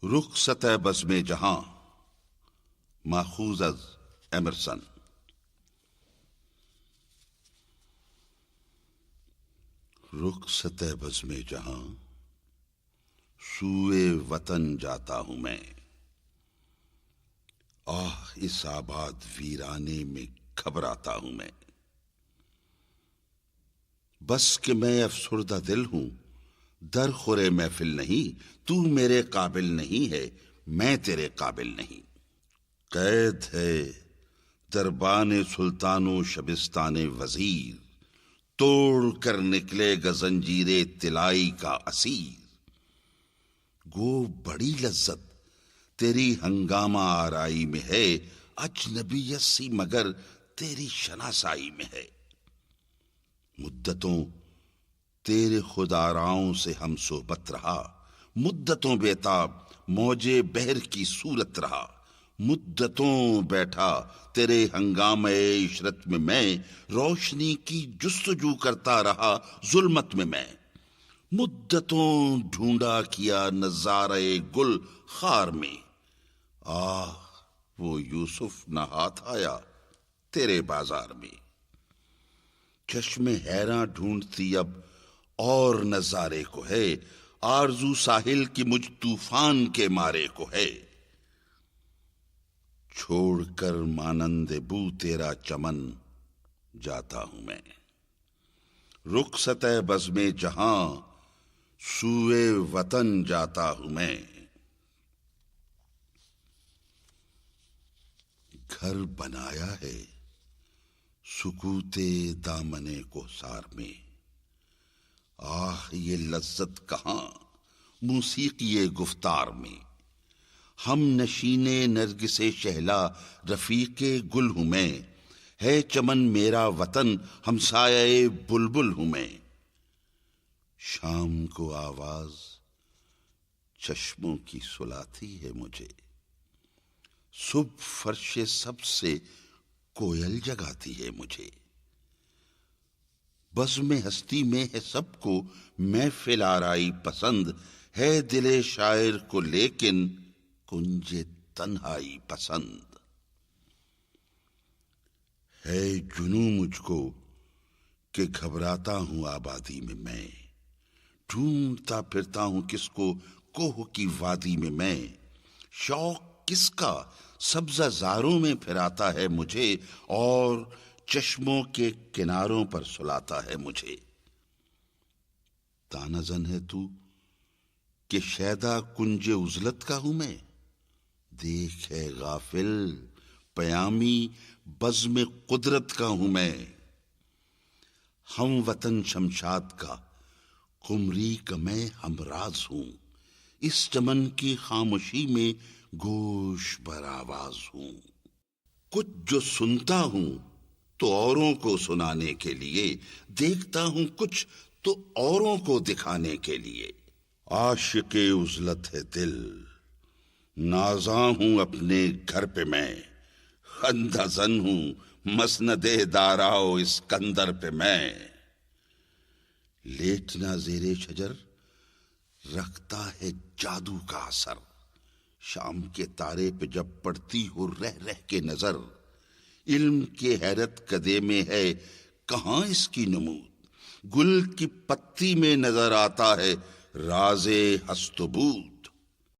رخصت بزم جہاں، ماخوذ از ایمرسن۔ رخصت بزم جہاں، سوئے وطن جاتا ہوں میں، آہ اس آباد ویرانے میں گھبراتا ہوں میں۔ بس کہ میں افسردہ دل ہوں، در خورے محفل نہیں، تو میرے قابل نہیں ہے، میں تیرے قابل نہیں۔ قید ہے دربان سلطان و شبستان وزیر، توڑ کر نکلے گا زنجیر طلائی کا اسیر۔ گو بڑی لذت تیری ہنگامہ آرائی میں ہے، اجنبیت سی مگر تیری شناسائی میں ہے۔ مدتوں تیرے خود آراؤں سے ہم صحبت رہا، مدتوں بیتاب موجے بحر کی صورت رہا۔ مدتوں بیٹھا تیرے ہنگامہ عشرت میں روشنی کی جستجو کرتا رہا ظلمت میں۔ مدتوں ڈھونڈا کیا نظارہ گل خار میں، آہ وہ یوسف نہ ہاتھ آیا تیرے بازار میں۔ چشم حیراں ڈھونڈتی اب اور نظارے کو ہے، آرزو ساحل کی مجھ طوفان کے مارے کو ہے۔ چھوڑ کر مانند بو تیرا چمن جاتا ہوں میں، رخصت بزم جہاں، سوئے وطن جاتا ہوں میں۔ گھر بنایا ہے سکوت دامن کوثر میں، آہ یہ لذت کہاں موسیقی گفتار میں۔ ہم نشین نرگس شہلا رفیق گل ہوں میں، ہے چمن میرا وطن ہمسایہ بلبل ہوں میں۔ شام کو آواز چشموں کی سلاتی ہے مجھے، صبح فرش سب سے کوئل جگاتی ہے مجھے۔ بزم ہستی میں ہے سب کو محفل آرائی پسند، ہے دل شاعر کو لیکن کنج تنہائی پسند۔ ہے جنوں مجھ کو کہ گھبراتا ہوں آبادی میں ڈھونڈتا پھرتا ہوں کس کو کوہ کی وادی میں شوق کس کا سبزہ زاروں میں پھراتا ہے مجھے، اور چشموں کے کناروں پر سلاتا ہے مجھے۔ تانا زن ہے تو کہ شیدا کنج عزلت کا ہوں میں، دیکھ ہے غافل پیامی بزم قدرت کا ہوں میں۔ ہم وطن شمشاد کا قمری کا میں ہمراز ہوں، اس چمن کی خاموشی میں گوش بر آواز ہوں۔ کچھ جو سنتا ہوں تو اوروں کو سنانے کے لیے، دیکھتا ہوں کچھ تو اوروں کو دکھانے کے لیے۔ عاشق عزلت ہے دل، نازاں ہوں اپنے گھر پہ میں، خندہ زن ہوں مسند داراؤ اسکندر پہ میں۔ لیٹنا زیر شجر رکھتا ہے جادو کا اثر، شام کے تارے پہ جب پڑتی ہو رہ رہ کے نظر۔ علم کے حیرت کدے میں ہے کہاں اس کی نمود، گل کی پتی میں نظر آتا ہے راز ہست و بود۔